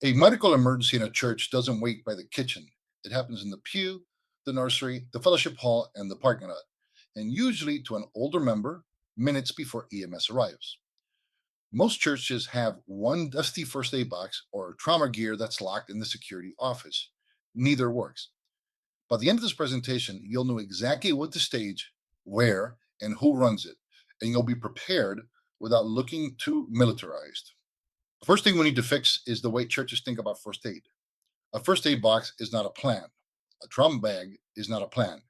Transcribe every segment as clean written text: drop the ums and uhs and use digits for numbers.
A medical emergency in a church doesn't wait by the kitchen. It happens in the pew, the nursery, the fellowship hall, and the parking lot, and usually to an older member minutes before EMS arrives. Most churches have one dusty first aid box or trauma gear that's locked in the security office. Neither works. By the end of this presentation, you'll know exactly what to stage, where, and who runs it, and you'll be prepared without looking too militarized. The first thing we need to fix is the way churches think about first aid. A first aid box is not a plan. A trauma bag is not a plan.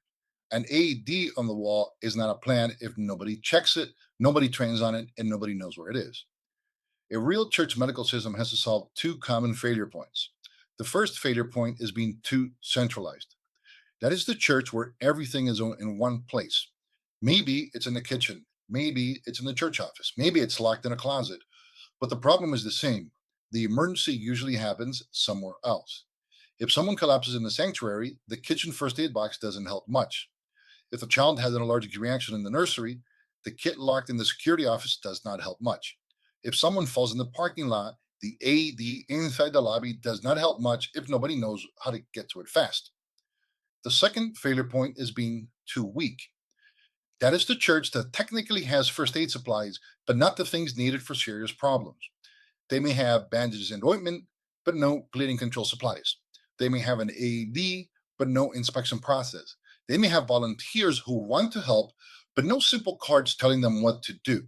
An AED on the wall is not a plan if nobody checks it, nobody trains on it, and nobody knows where it is. A real church medical system has to solve two common failure points. The first failure point is being too centralized. That is the church where everything is in one place. Maybe it's in the kitchen. Maybe it's in the church office. Maybe it's locked in a closet. But the problem is the same. The emergency usually happens somewhere else. If someone collapses in the sanctuary, the kitchen first aid box doesn't help much. If a child has an allergic reaction in the nursery, the kit locked in the security office does not help much. If someone falls in the parking lot, the AED inside the lobby does not help much if nobody knows how to get to it fast. The second failure point is being too weak. That is the church that technically has first aid supplies, but not the things needed for serious problems. They may have bandages and ointment, but no bleeding control supplies. They may have an AED, but no inspection process. They may have volunteers who want to help, but no simple cards telling them what to do.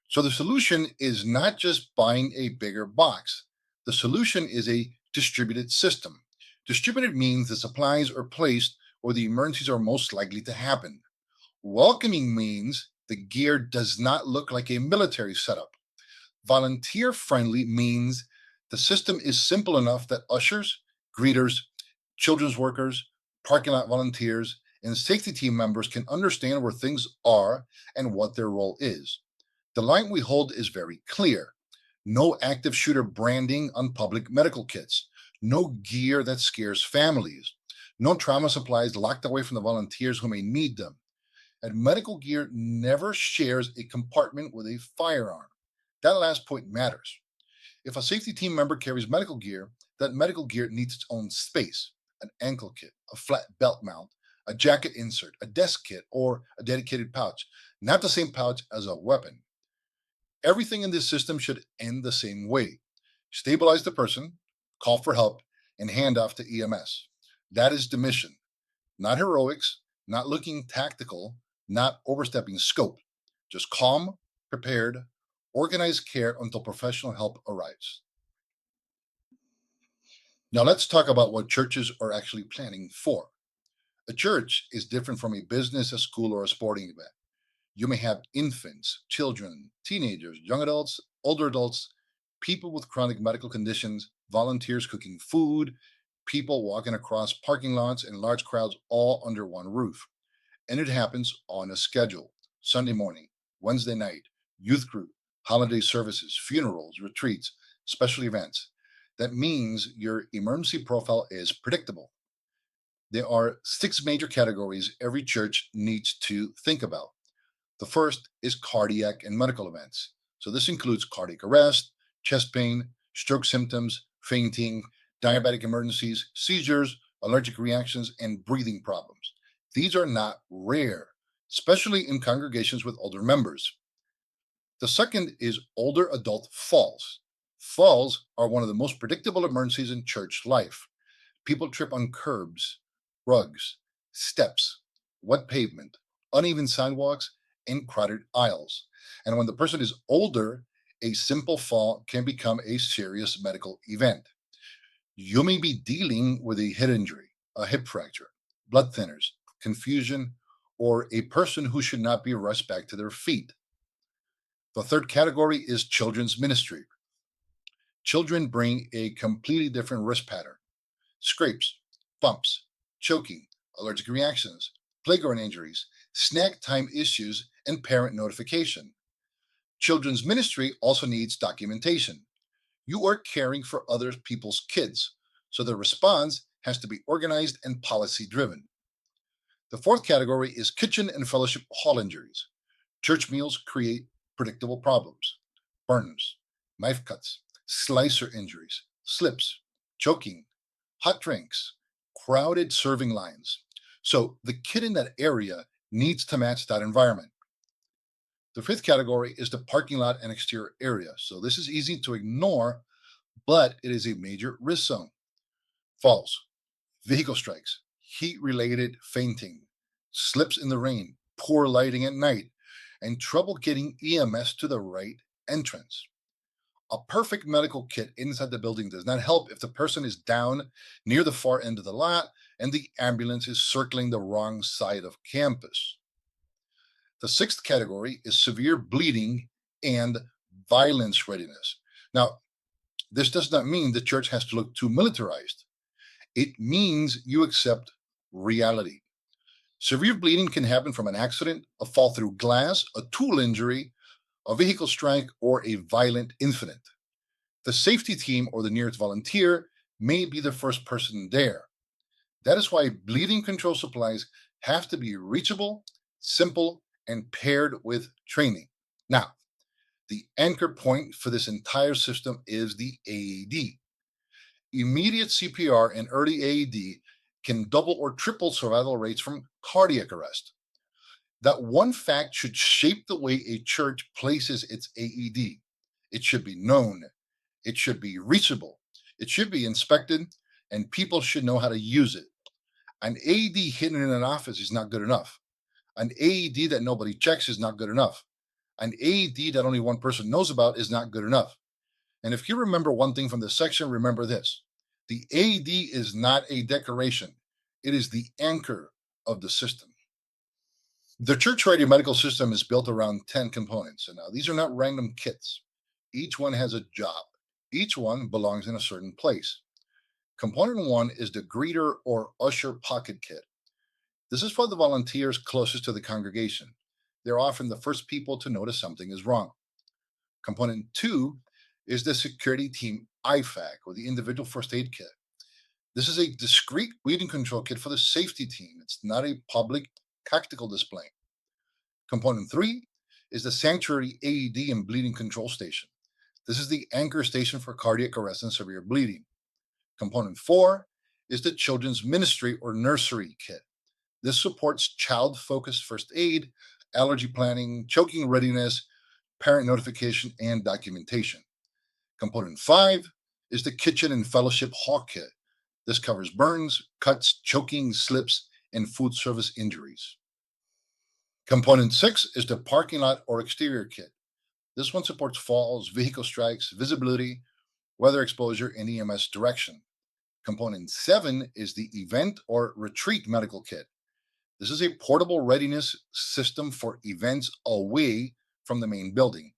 So the solution is not just buying a bigger box. The solution is a distributed system. Distributed means the supplies are placed where the emergencies are most likely to happen. Welcoming means the gear does not look like a military setup. Volunteer friendly means the system is simple enough that ushers, greeters, children's workers, parking lot volunteers, and safety team members can understand where things are and what their role is. The line we hold is very clear. No active shooter branding on public medical kits. No gear that scares families. No trauma supplies locked away from the volunteers who may need them. And medical gear never shares a compartment with a firearm. That last point matters. If a safety team member carries medical gear, that medical gear needs its own space: an ankle kit, a flat belt mount, a jacket insert, a desk kit, or a dedicated pouch, not the same pouch as a weapon. Everything in this system should end the same way: stabilize the person, call for help, and hand off to EMS. That is the mission. Not heroics, not looking tactical, not overstepping scope. Just calm, prepared, organized care until professional help arrives. Now let's talk about what churches are actually planning for. A church is different from a business, a school, or a sporting event. You may have infants, children, teenagers, young adults, older adults, people with chronic medical conditions, volunteers cooking food, people walking across parking lots, and large crowds all under one roof. And it happens on a schedule: Sunday morning, Wednesday night, youth group, holiday services, funerals, retreats, special events. That means your emergency profile is predictable. There are six major categories every church needs to think about. The first is cardiac and medical events. So this includes cardiac arrest, chest pain, stroke symptoms, fainting, diabetic emergencies, seizures, allergic reactions, and breathing problems. These are not rare, especially in congregations with older members. The second is older adult falls. Falls are one of the most predictable emergencies in church life. People trip on curbs, rugs, steps, wet pavement, uneven sidewalks, and crowded aisles. And when the person is older, a simple fall can become a serious medical event. You may be dealing with a head injury, a hip fracture, blood thinners, confusion, or a person who should not be rushed back to their feet. The third category is children's ministry. Children bring a completely different risk pattern: scrapes, bumps, choking, allergic reactions, playground injuries, snack time issues, and parent notification. Children's ministry also needs documentation. You are caring for other people's kids, so the response has to be organized and policy driven. The fourth category is kitchen and fellowship hall injuries. Church meals create predictable problems: burns, knife cuts, slicer injuries, slips, choking, hot drinks, crowded serving lines. So the kid in that area needs to match that environment. The fifth category is the parking lot and exterior area. So this is easy to ignore, but it is a major risk zone. Falls, vehicle strikes, heat related fainting, slips in the rain, poor lighting at night, and trouble getting EMS to the right entrance. A perfect medical kit inside the building does not help if the person is down near the far end of the lot and the ambulance is circling the wrong side of campus. The sixth category is severe bleeding and violence readiness. Now, this does not mean the church has to look too militarized. It means you accept reality. Severe bleeding can happen from an accident, a fall through glass, a tool injury, a vehicle strike, or a violent incident. The safety team or the nearest volunteer may be the first person there. That is why bleeding control supplies have to be reachable, simple, and paired with training. Now, the anchor point for this entire system is the AED. Immediate CPR and early AED can double or triple survival rates from cardiac arrest. That one fact should shape the way a church places its AED. It should be known, it should be reachable, it should be inspected, and people should know how to use it. An AED hidden in an office is not good enough. An AED that nobody checks is not good enough. An AED that only one person knows about is not good enough. And if you remember one thing from this section, remember this: the AED is not a decoration, it is the anchor of the system. The church ready medical system is built around 10 components. And now these are not random kits. Each one has a job. Each one belongs in a certain place. Component one is the greeter or usher pocket kit. This is for the volunteers closest to the congregation. They're often the first people to notice something is wrong. Component two is the security team IFAC or the individual first aid kit. This is a discrete bleeding control kit for the safety team. It's not a public tactical display. Component three is the sanctuary AED and bleeding control station. This is the anchor station for cardiac arrest and severe bleeding. Component four is the children's ministry or nursery kit. This supports child focused first aid, allergy planning, choking readiness, parent notification, and documentation. Component five is the kitchen and fellowship hall kit. This covers burns, cuts, choking, slips, and food service injuries. Component six is the parking lot or exterior kit. This one supports falls, vehicle strikes, visibility, weather exposure, and EMS direction. Component seven is the event or retreat medical kit. This is a portable readiness system for events away from the main building.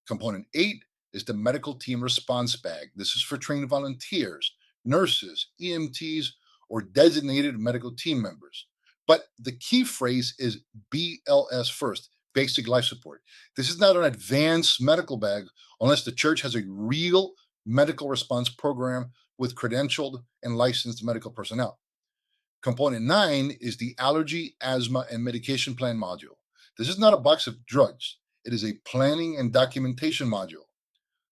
Component eight is the medical team response bag. This is for trained volunteers, nurses, EMTs, or designated medical team members. But the key phrase is BLS first, basic life support. This is not an advanced medical bag unless the church has a real medical response program with credentialed and licensed medical personnel. Component nine is the allergy, asthma, and medication plan module. This is not a box of drugs. It is a planning and documentation module.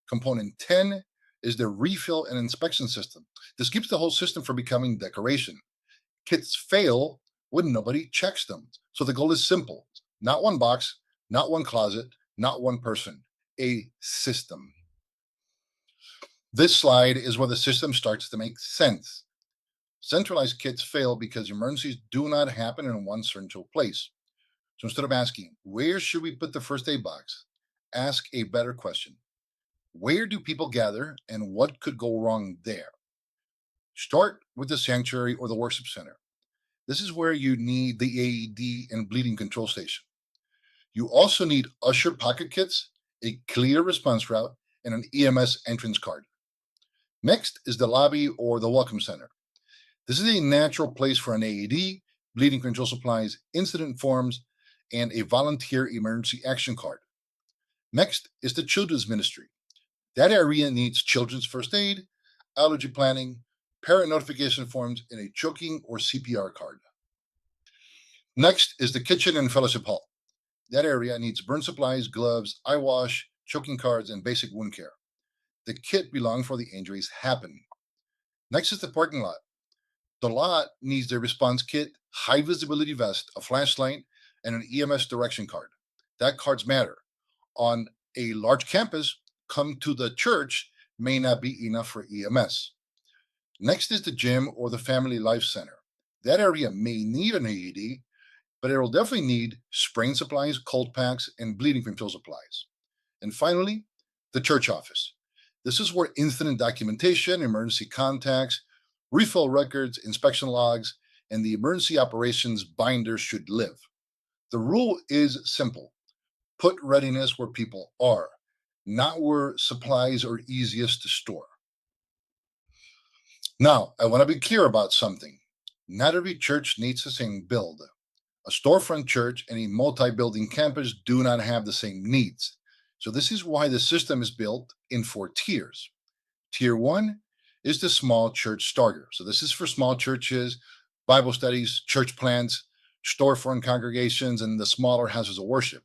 Component 10 is the refill and inspection system. This keeps the whole system from becoming decoration. Kits fail when nobody checks them. So the goal is simple: not one box, not one closet, not one person, a system. This slide is where the system starts to make sense. Centralized kits fail because emergencies do not happen in one central place. So instead of asking, where should we put the first aid box? Ask a better question: where do people gather and what could go wrong there? Start with the sanctuary or the worship center. This is where you need the AED and bleeding control station. You also need usher pocket kits, a clear response route, and an EMS entrance card. Next is the lobby or the welcome center. This is a natural place for an AED, bleeding control supplies, incident forms, and a volunteer emergency action card. Next is the children's ministry. That area needs children's first aid, allergy planning, parent notification forms, and a choking or CPR card. Next is the kitchen and fellowship hall. That area needs burn supplies, gloves, eye wash, choking cards, and basic wound care. The kit belongs where the injuries happen. Next is the parking lot. The lot needs a response kit, high visibility vest, a flashlight, and an EMS direction card. That cards matter. On a large campus, come to the church may not be enough for EMS. Next is the gym or the family life center. That area may need an AED, but it will definitely need sprain supplies, cold packs, and bleeding control supplies. And finally, the church office. This is where incident documentation, emergency contacts, refill records, inspection logs, and the emergency operations binder should live. The rule is simple: put readiness where people are, not where supplies are easiest to store. Now, I want to be clear about something. Not every church needs the same build. A storefront church and a multi building campus do not have the same needs. So, this is why the system is built in 4 tiers. Tier one is the small church starter. So, this is for small churches, Bible studies, church plants, storefront congregations, and the smaller houses of worship.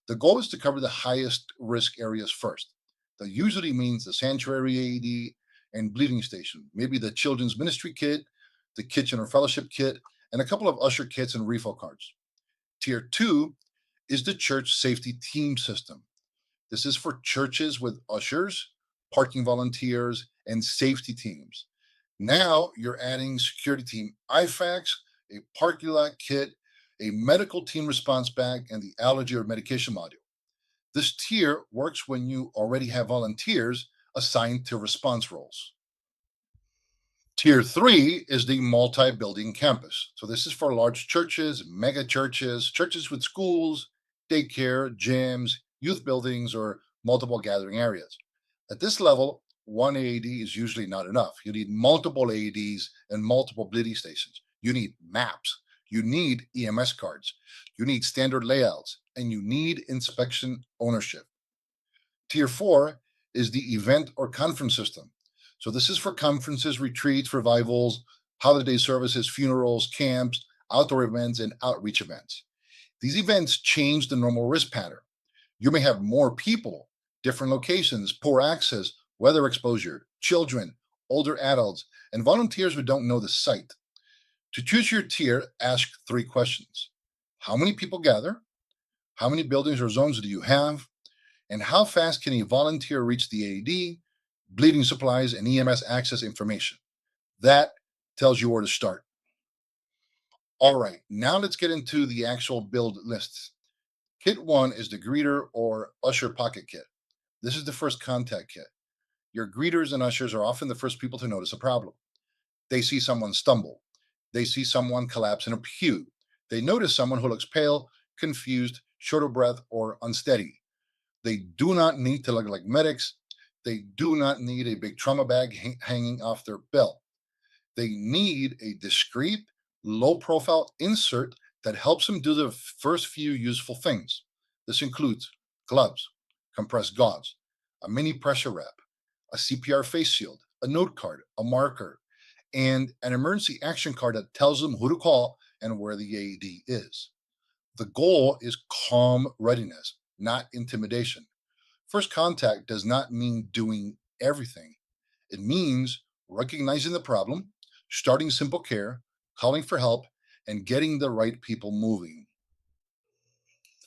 The goal is to cover the highest risk areas first. That usually means the sanctuary AED and bleeding station, maybe the children's ministry kit, the kitchen or fellowship kit, and a couple of usher kits and refill cards. Tier two is the church safety team system. This is for churches with ushers, parking volunteers, and safety teams. Now you're adding security team IFACs, a parking lot kit, a medical team response bag, and the allergy or medication module. This tier works when you already have volunteers assigned to response roles. Tier three is the multi building campus. So, this is for large churches, mega churches, churches with schools, daycare, gyms, youth buildings, or multiple gathering areas. At this level, one AED is usually not enough. You need multiple AEDs and multiple bleeding stations. You need maps. You need EMS cards. You need standard layouts, and you need inspection ownership. Tier four is the event or conference system. So this is for conferences, retreats, revivals, holiday services, funerals, camps, outdoor events, and outreach events. These events change the normal risk pattern. You may have more people, different locations, poor access, weather exposure, children, older adults, and volunteers who don't know the site. To choose your tier, ask 3 questions. How many people gather? How many buildings or zones do you have? And how fast can a volunteer reach the AED, bleeding supplies, and EMS access information? That tells you where to start. All right, now let's get into the actual build lists. Kit one is the greeter or usher pocket kit. This is the first contact kit. Your greeters and ushers are often the first people to notice a problem. They see someone stumble. They see someone collapse in a pew. They notice someone who looks pale, confused, short of breath, or unsteady. They do not need to look like medics. They do not need a big trauma bag hanging off their belt. They need a discreet, low profile insert that helps them do the first few useful things. This includes gloves, compressed gauze, a mini pressure wrap, a CPR face shield, a note card, a marker, and an emergency action card that tells them who to call and where the AED is. The goal is calm readiness, not intimidation. First contact does not mean doing everything. It means recognizing the problem, starting simple care, calling for help, and getting the right people moving.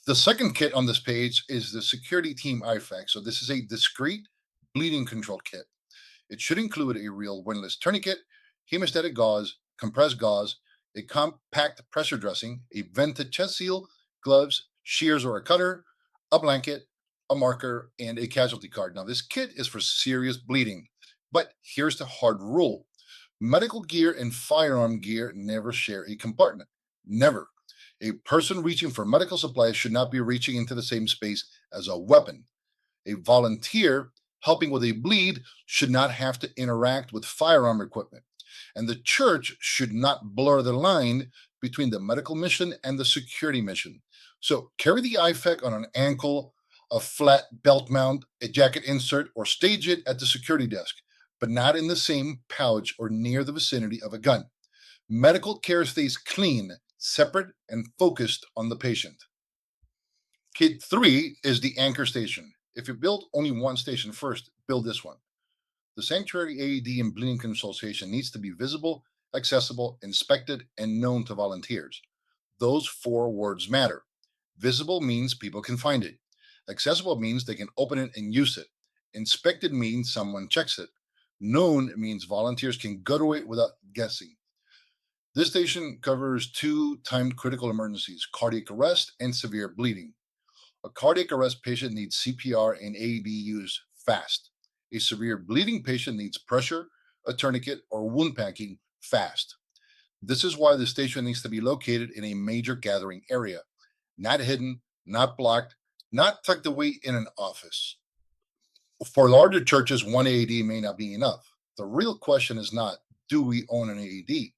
The second kit on this page is the security team IFAC. So this is a discrete bleeding control kit. It should include a real windlass tourniquet, hemostatic gauze, compressed gauze, a compact pressure dressing, a vented chest seal, gloves, shears or a cutter, a blanket, a marker, and a casualty card. Now, this kit is for serious bleeding, but here's the hard rule: medical gear and firearm gear never share a compartment. Never. A person reaching for medical supplies should not be reaching into the same space as a weapon. A volunteer helping with a bleed should not have to interact with firearm equipment. And the church should not blur the line between the medical mission and the security mission. So carry the IFAC on an ankle, a flat belt mount, a jacket insert, or stage it at the security desk, but not in the same pouch or near the vicinity of a gun. Medical care stays clean, separate, and focused on the patient. Kit three is the anchor station. If you build only one station first, build this one. The sanctuary AED and bleeding control station needs to be visible, accessible, inspected, and known to volunteers. Those four words matter. Visible means people can find it. Accessible means they can open it and use it. Inspected means someone checks it. Known means volunteers can go to it without guessing. This station covers two timed critical emergencies: cardiac arrest and severe bleeding. A cardiac arrest patient needs CPR and AED used fast. A severe bleeding patient needs pressure, a tourniquet, or wound packing fast. This is why the station needs to be located in a major gathering area, not hidden, not blocked, not tucked away in an office. For larger churches, one AED may not be enough. The real question is not, do we own an AED?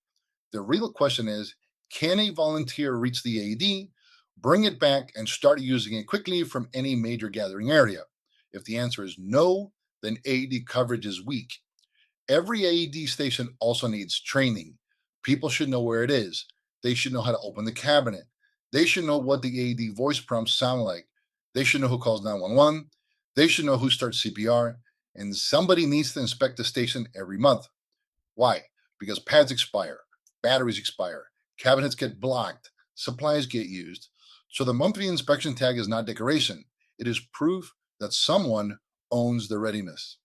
The real question is, can a volunteer reach the AED, bring it back, and start using it quickly from any major gathering area? If the answer is no, then AED coverage is weak. Every AED station also needs training. People should know where it is. They should know how to open the cabinet. They should know what the AED voice prompts sound like. They should know who calls 911. They should know who starts CPR. And somebody needs to inspect the station every month. Why? Because pads expire, batteries expire, cabinets get blocked, supplies get used. So the monthly inspection tag is not decoration. It is proof that someone owns the readiness.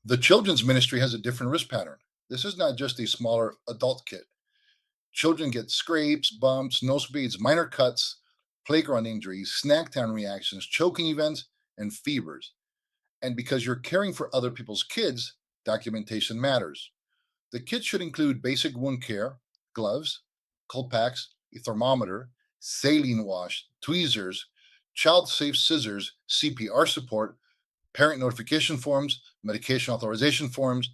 The children's ministry has a different risk pattern. This is not just a smaller adult kit. Children get scrapes, bumps, nose bleeds, minor cuts, playground injuries, snack time reactions, choking events, and fevers. And because you're caring for other people's kids, documentation matters. The kit should include basic wound care, gloves, cold packs, a thermometer, saline wash, tweezers, child safe scissors, CPR support, parent notification forms, medication authorization forms,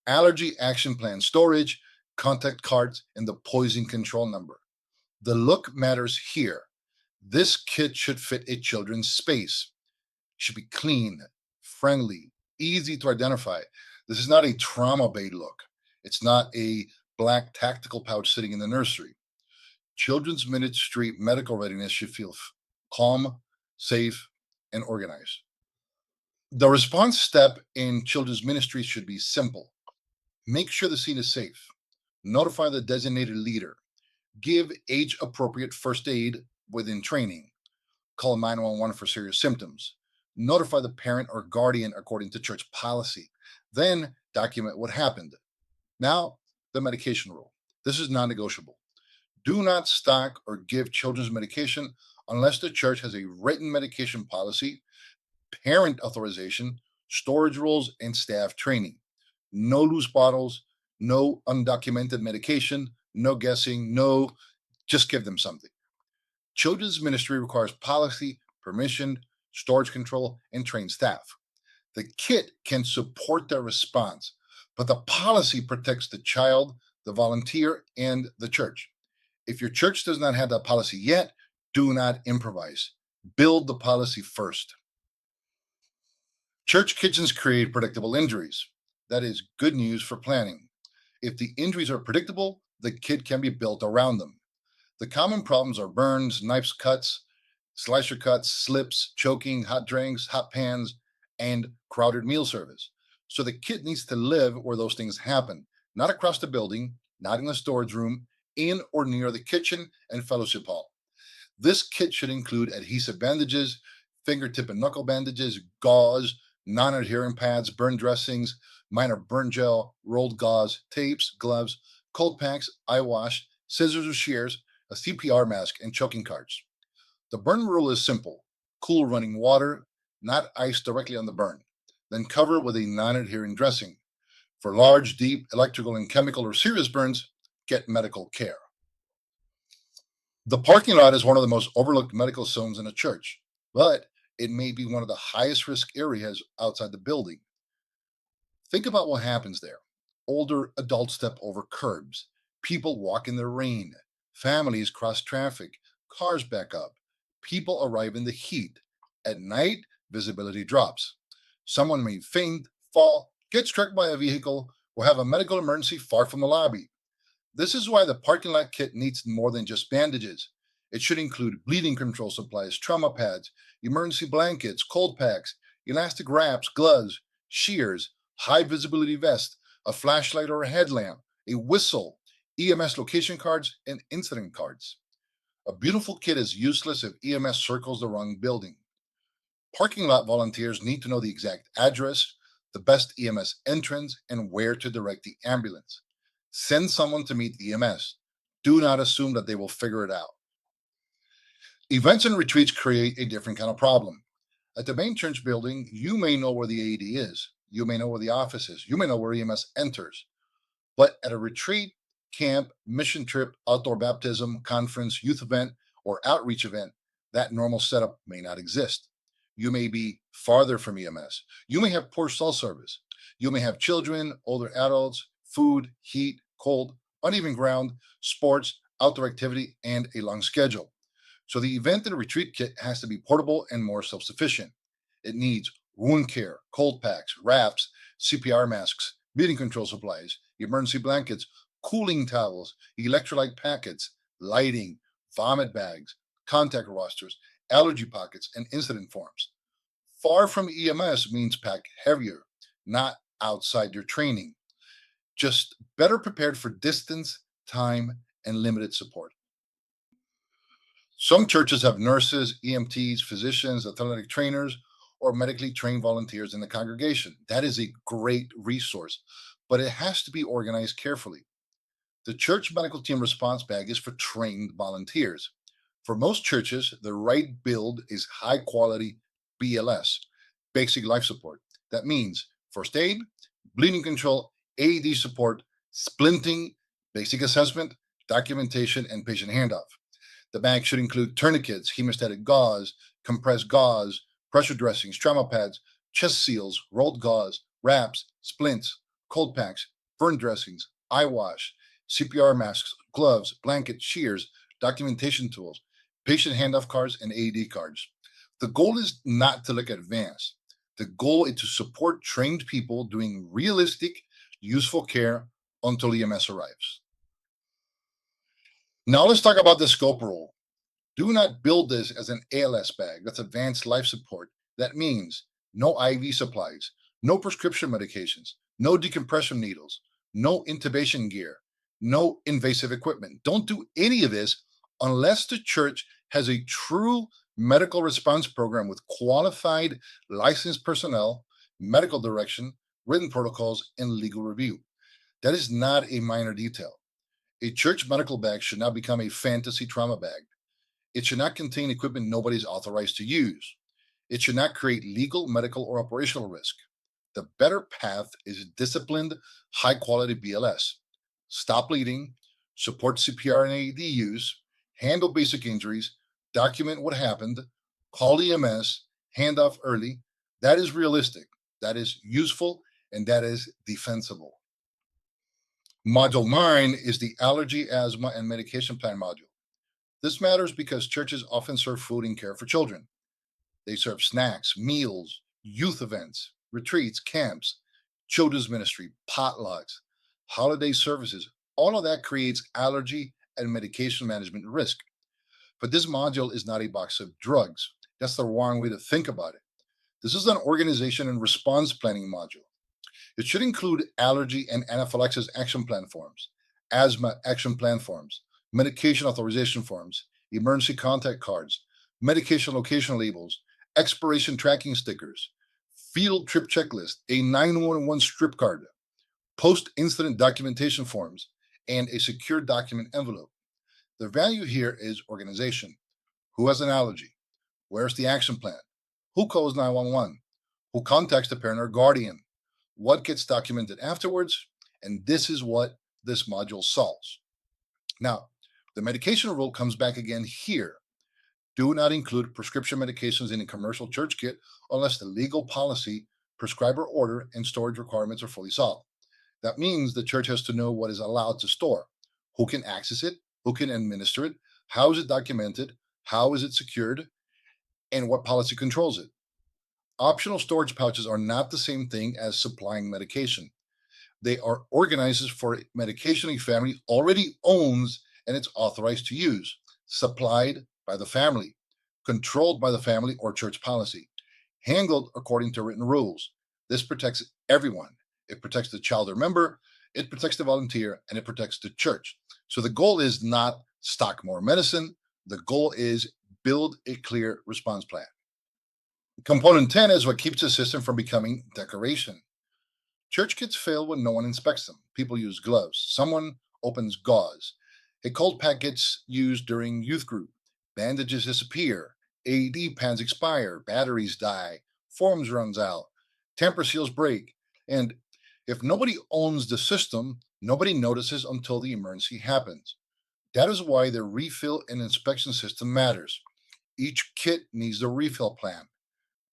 allergy action plan storage, contact cards, and the poison control number. The look matters here. This kit should fit a children's space. It should be clean, friendly, easy to identify. This is not a trauma bay look. It's not a black tactical pouch sitting in the nursery. Children's ministry medical readiness should feel calm, safe, and organized. The response step in children's ministry should be simple. Make sure the scene is safe. Notify the designated leader. Give age appropriate first aid within training. Call 911 for serious symptoms. Notify the parent or guardian according to church policy. Then document what happened. Now, the medication rule. This is non negotiable. Do not stock or give children's medication unless the church has a written medication policy, parent authorization, storage rules, and staff training. No loose bottles, no undocumented medication, no guessing, no just give them something. Children's ministry requires policy, permission, storage control, and trained staff. The kit can support their response, but the policy protects the child, the volunteer, and the church. If your church does not have that policy yet, do not improvise. Build the policy first. Church kitchens create predictable injuries. That is good news for planning. If the injuries are predictable, the kit can be built around them. The common problems are burns, knives, cuts, slicer cuts, slips, choking, hot drinks, hot pans, and crowded meal service. So the kit needs to live where those things happen, not across the building, not in the storage room, in or near the kitchen and fellowship hall. This kit should include adhesive bandages, fingertip and knuckle bandages, gauze, non adherent pads, burn dressings, minor burn gel, rolled gauze, tapes, gloves, cold packs, eye wash, scissors or shears, a CPR mask, and choking cards. The burn rule is simple: cool running water, not ice directly on the burn. Then cover with a non adherent dressing. For large, deep electrical and chemical or serious burns, get medical care. The parking lot is one of the most overlooked medical zones in a church, but it may be one of the highest risk areas outside the building. Think about what happens there. Older adults step over curbs, people walk in the rain, families cross traffic, cars back up, people arrive in the heat. At night, visibility drops. Someone may faint, fall, get struck by a vehicle, or have a medical emergency far from the lobby. This is why the parking lot kit needs more than just bandages. It should include bleeding control supplies, trauma pads, emergency blankets, cold packs, elastic wraps, gloves, shears, high visibility vest, a flashlight or a headlamp, a whistle, EMS location cards, and incident cards. A beautiful kit is useless if EMS circles the wrong building. Parking lot volunteers need to know the exact address, the best EMS entrance, and where to direct the ambulance. Send someone to meet EMS. Do not assume that they will figure it out. Events and retreats create a different kind of problem. At the main church building, you may know where the AED is. You may know where the office is. You may know where EMS enters. But at a retreat, camp, mission trip, outdoor baptism, conference, youth event, or outreach event, that normal setup may not exist. You may be farther from EMS. You may have poor cell service. You may have children, older adults, food, heat, cold, uneven ground, sports, outdoor activity, and a long schedule. So the event and retreat kit has to be portable and more self-sufficient. It needs wound care, cold packs, wraps, CPR masks, bleeding control supplies, emergency blankets, cooling towels, electrolyte packets, lighting, vomit bags, contact rosters, allergy pockets, and incident forms. Far from EMS means pack heavier, not outside your training. Just better prepared for distance, time, and limited support. Some churches have nurses, EMTs, physicians, athletic trainers, or medically trained volunteers in the congregation. That is a great resource, but it has to be organized carefully. The church medical team response bag is for trained volunteers. For most churches, the right build is high quality BLS, basic life support. That means first aid, bleeding control, AED support, splinting, basic assessment, documentation, and patient handoff. The bag should include tourniquets, hemostatic gauze, compressed gauze, pressure dressings, trauma pads, chest seals, rolled gauze, wraps, splints, cold packs, burn dressings, eye wash, CPR masks, gloves, blankets, shears, documentation tools, patient handoff cards, and AED cards. The goal is not to look advanced. The goal is to support trained people doing realistic, useful care until EMS arrives. Now let's talk about the scope rule. Do not build this as an ALS bag. That's advanced life support. That means no IV supplies, no prescription medications, no decompression needles, no intubation gear, no invasive equipment. Don't do any of this unless the church has a true medical response program with qualified licensed personnel, medical direction, written protocols, and legal review. That is not a minor detail. A church medical bag should not become a fantasy trauma bag. It should not contain equipment nobody's authorized to use. It should not create legal, medical, or operational risk. The better path is disciplined, high quality BLS. Stop bleeding, support CPR and AED use, handle basic injuries, document what happened, call EMS, hand off early. That is realistic, that is useful, and that is defensible. Module 9 is the allergy, asthma, and medication plan module. This matters because churches often serve food and care for children. They serve snacks, meals, youth events, retreats, camps, children's ministry, potlucks, holiday services. All of that creates allergy and medication management risk. But this module is not a box of drugs. That's the wrong way to think about it. This is an organization and response planning module. It should include allergy and anaphylaxis action plan forms, asthma action plan forms, medication authorization forms, emergency contact cards, medication location labels, expiration tracking stickers, field trip checklist, a 911 strip card, post-incident documentation forms, and a secure document envelope. The value here is organization. Who has an allergy? Where's the action plan? Who calls 911? Who contacts the parent or guardian? What gets documented afterwards? And this is what this module solves. Now, the medication rule comes back again here. Do not include prescription medications in a commercial church kit unless the legal policy, prescriber order, and storage requirements are fully solved. That means the church has to know what is allowed to store, who can access it, who can administer it, how is it documented, how is it secured, and what policy controls it. Optional storage pouches are not the same thing as supplying medication. They are organizers for medication a family already owns and it's authorized to use, supplied by the family, controlled by the family or church policy, handled according to written rules. This protects everyone, It protects the child or member, it protects the volunteer, and it protects the church. So the goal is not stock more medicine. The goal is build a clear response plan. Component 10 is what keeps the system from becoming decoration. Church kits fail when no one inspects them. People use gloves. Someone opens gauze. A cold pack gets used during youth group. Bandages disappear. AED pans expire. Batteries die. Forms runs out. Tamper seals break. And if nobody owns the system, nobody notices until the emergency happens. That is why the refill and inspection system matters. Each kit needs a refill plan: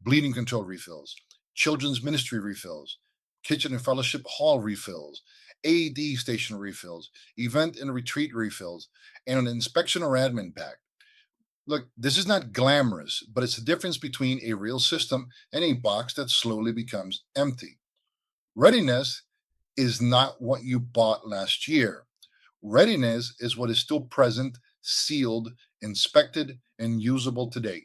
bleeding control refills, children's ministry refills, kitchen and fellowship hall refills, AED station refills, event and retreat refills, and an inspection or admin pack. Look, this is not glamorous, but it's the difference between a real system and a box that slowly becomes empty. Readiness is not what you bought last year. Readiness is what is still present, sealed, inspected, and usable today.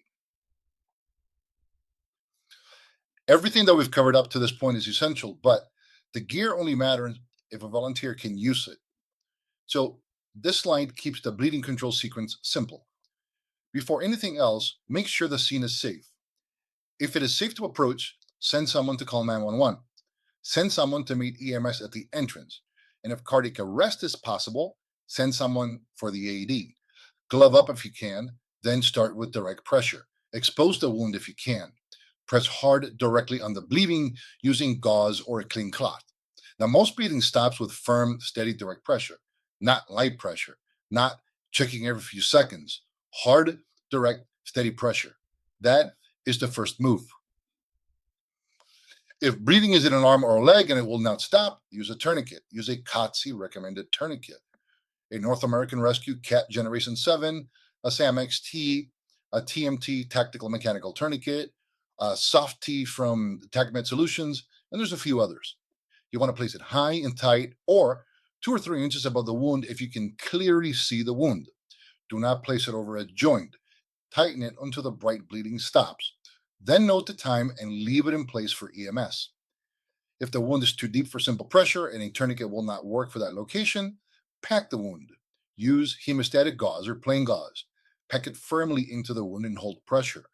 Everything that we've covered up to this point is essential, but the gear only matters if a volunteer can use it. So this slide keeps the bleeding control sequence simple. Before anything else, make sure the scene is safe. If it is safe to approach, send someone to call 911. Send someone to meet EMS at the entrance. And if cardiac arrest is possible, send someone for the AED. Glove up if you can, then start with direct pressure. Expose the wound if you can. Press hard directly on the bleeding using gauze or a clean cloth. Now, most bleeding stops with firm, steady direct pressure, not light pressure, not checking every few seconds. Hard, direct, steady pressure. That is the first move. If breathing is in an arm or a leg and it will not stop, use a tourniquet. Use a COTC recommended tourniquet. A North American Rescue CAT Generation 7, a SAM XT, a TMT Tactical Mechanical Tourniquet, a Soft T from TacMed Solutions, and there's a few others. You want to place it high and tight or 2 or 3 inches above the wound if you can clearly see the wound. Do not place it over a joint. Tighten it until the bright bleeding stops. Then note the time and leave it in place for EMS. If the wound is too deep for simple pressure and a tourniquet will not work for that location, pack the wound. Use hemostatic gauze or plain gauze. Pack it firmly into the wound and hold pressure.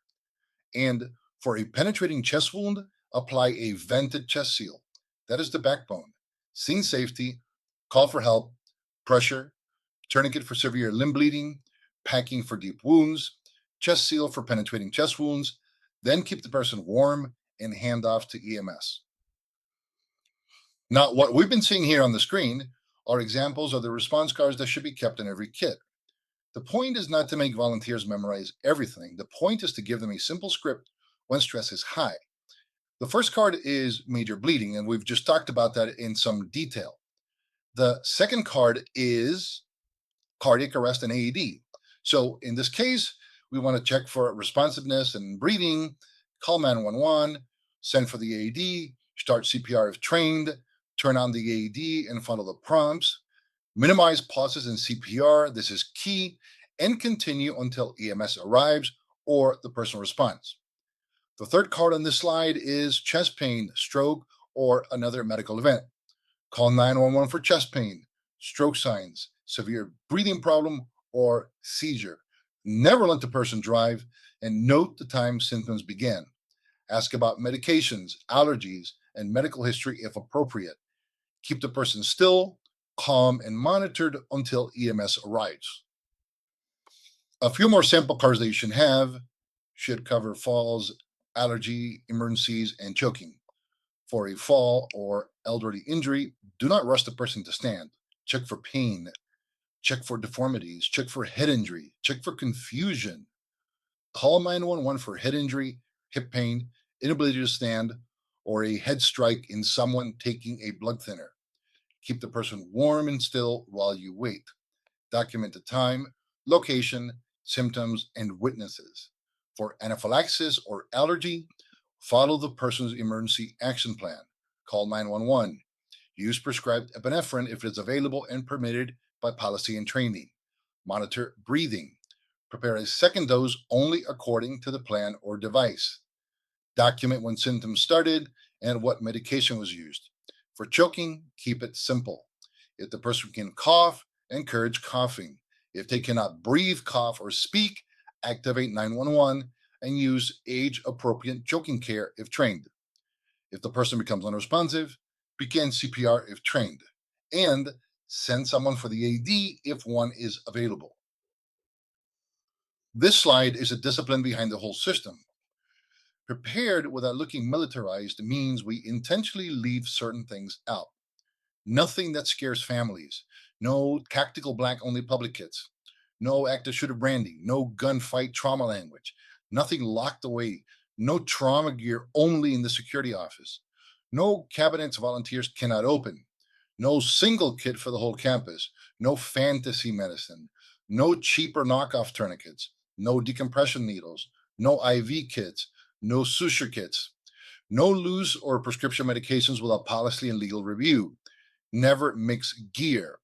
And for a penetrating chest wound, apply a vented chest seal. That is the backbone. Scene safety, call for help, pressure, tourniquet for severe limb bleeding, packing for deep wounds, chest seal for penetrating chest wounds, then keep the person warm and hand off to EMS. Now, what we've been seeing here on the screen are examples of the response cards that should be kept in every kit. The point is not to make volunteers memorize everything. The point is to give them a simple script when stress is high. The first card is major bleeding, and we've just talked about that in some detail. The second card is cardiac arrest and AED. So in this case, we want to check for responsiveness and breathing, call 911, send for the AED, start CPR if trained, turn on the AED and follow the prompts, minimize pauses in CPR, this is key, and continue until EMS arrives or the person responds. The third card on this slide is chest pain, stroke, or another medical event. Call 911 for chest pain, stroke signs, severe breathing problem, or seizure. Never let the person drive, and note the time symptoms began. Ask about medications, allergies, and medical history if appropriate. Keep the person still, calm, and monitored until EMS arrives. A few more sample cards that you should cover falls, allergy, emergencies, and choking. For a fall or elderly injury, do not rush the person to stand. Check for pain, check for deformities, check for head injury, check for confusion. Call 911 for head injury, hip pain, inability to stand, or a head strike in someone taking a blood thinner. Keep the person warm and still while you wait. Document the time, location, symptoms, and witnesses. For anaphylaxis or allergy, follow the person's emergency action plan. Call 911. Use prescribed epinephrine if it is available and permitted by policy and training. Monitor breathing. Prepare a second dose only according to the plan or device. Document when symptoms started and what medication was used. For choking, keep it simple. If the person can cough, encourage coughing. If they cannot breathe, cough, or speak, activate 911 and use age appropriate choking care if trained. If the person becomes unresponsive, begin CPR if trained, and send someone for the AD if one is available. This slide is a discipline behind the whole system. Prepared without looking militarized means we intentionally leave certain things out. Nothing that scares families. No tactical black only public kits. No active shooter branding. No gunfight trauma language. Nothing locked away. No trauma gear only in the security office. No cabinets volunteers cannot open. No single kit for the whole campus. No fantasy medicine. No cheaper knockoff tourniquets. No decompression needles. No IV kits. No suture kits. No loose or prescription medications without policy and legal review. Never mix gear.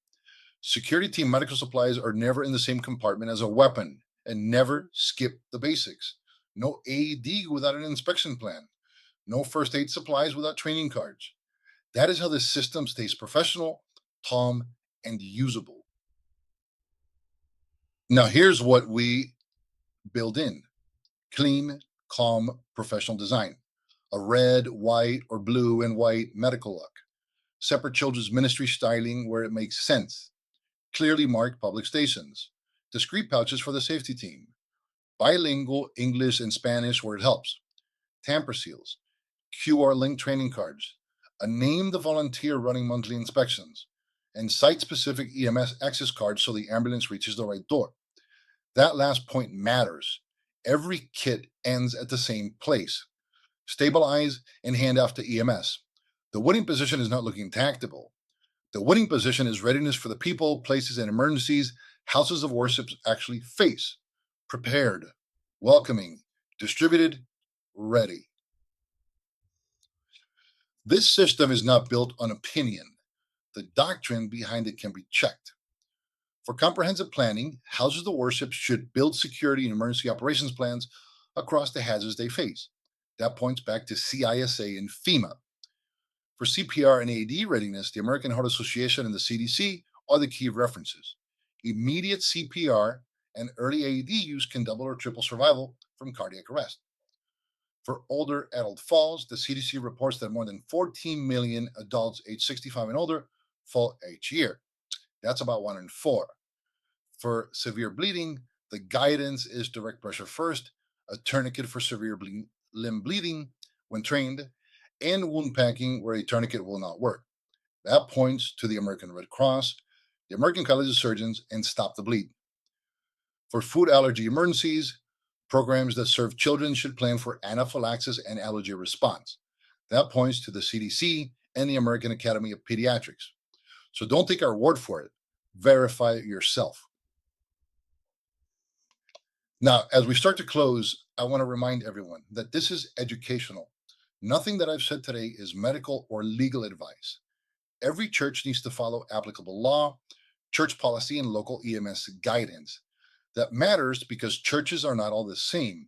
Security team medical supplies are never in the same compartment as a weapon, and never skip the basics. No AED without an inspection plan. No first aid supplies without training cards. That is how the system stays professional, calm, and usable. Now, here's what we build in: clean, calm, professional design. A red, white, or blue and white medical look. Separate children's ministry styling where it makes sense. Clearly marked public stations. Discrete pouches for the safety team. Bilingual English and Spanish where it helps. Tamper seals. QR link training cards. A name the volunteer running monthly inspections. And site specific EMS access cards so the ambulance reaches the right door. That last point matters. Every kit ends at the same place. Stabilize and hand off to EMS. The winning position is not looking tactical. The winning position is readiness for the people, places, and emergencies houses of worship actually face. Prepared, welcoming, distributed, ready. This system is not built on opinion. The doctrine behind it can be checked. For comprehensive planning, houses of worship should build security and emergency operations plans across the hazards they face. That points back to CISA and FEMA. For CPR and AED readiness, the American Heart Association and the CDC are the key references. Immediate CPR and early AED use can double or triple survival from cardiac arrest. For older adult falls, the CDC reports that more than 14 million adults aged 65 and older fall each year. That's about 1 in 4. For severe bleeding, the guidance is direct pressure first, a tourniquet for severe limb bleeding when trained, and wound packing where a tourniquet will not work. That points to the American Red Cross, the American College of Surgeons, and Stop the Bleed. For food allergy emergencies, programs that serve children should plan for anaphylaxis and allergy response. That points to the CDC and the American Academy of Pediatrics. So don't take our word for it. Verify it yourself. Now, as we start to close, I want to remind everyone that this is educational. Nothing that I've said today is medical or legal advice. Every church needs to follow applicable law, church policy, and local EMS guidance. That matters because churches are not all the same.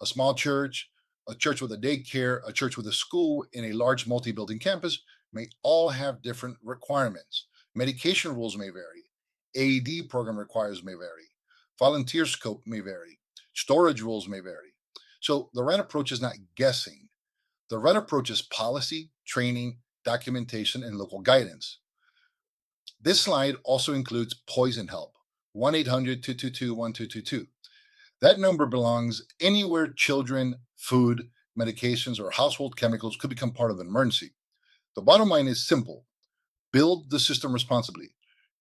A small church, a church with a daycare, a church with a school in a large multi-building campus may all have different requirements. Medication rules may vary. AED program requires may vary. Volunteer scope may vary. Storage rules may vary. So the right approach is not guessing. The right approach is policy, training, documentation, and local guidance. This slide also includes poison help, 1-800-222-1222. That number belongs anywhere children, food, medications, or household chemicals could become part of an emergency. The bottom line is simple. Build the system responsibly.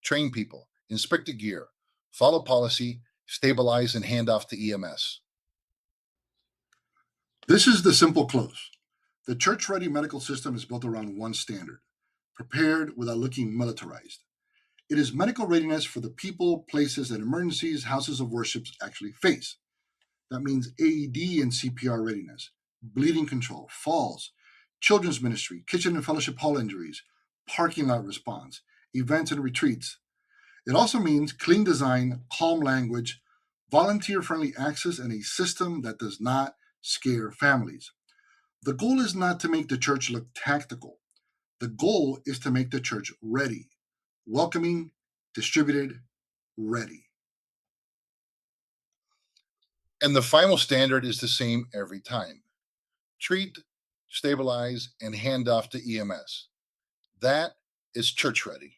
Train people, inspect the gear, follow policy, stabilize, and hand off to EMS. This is the simple close. The church-ready medical system is built around one standard: prepared without looking militarized. It is medical readiness for the people, places, and emergencies houses of worship actually face. That means AED and CPR readiness, bleeding control, falls, children's ministry, kitchen and fellowship hall injuries, parking lot response, events and retreats. It also means clean design, calm language, volunteer-friendly access, and a system that does not scare families. The goal is not to make the church look tactical. The goal is to make the church ready, welcoming, distributed, ready. And the final standard is the same every time: treat, stabilize, and hand off to EMS. That is church ready.